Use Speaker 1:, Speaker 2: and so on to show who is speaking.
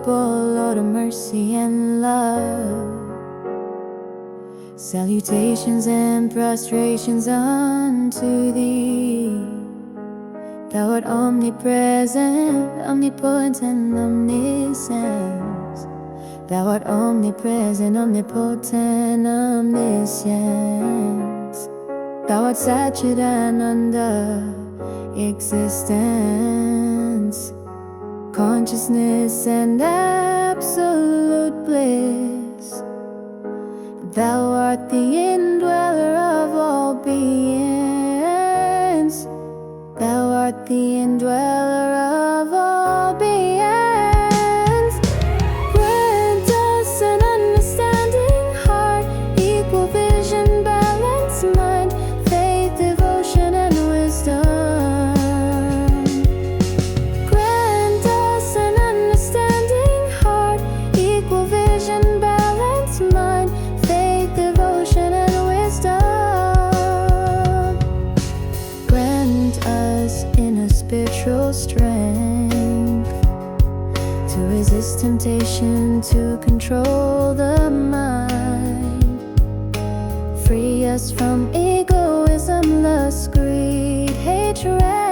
Speaker 1: unstoppable, Lord of mercy and love. Salutations and prostrations unto Thee. Thou art omnipresent, omnipotent, omniscient. Thou art omnipresent, omnipotent, omniscient. Thou art Chid Ananda, existence, consciousness and absolute bliss. Thou art the indweller of all beings. Thou art the indweller of all beings. Grant us an understanding heart, equal vision, balanced mind, faith, devotion, and wisdom. Grant us an understanding heart, equal vision, balanced mind, faith, devotion, and wisdom. Grant us inner spiritual strength to resist temptation, to control the mind. Free us from egoism, lust, greed, hatred.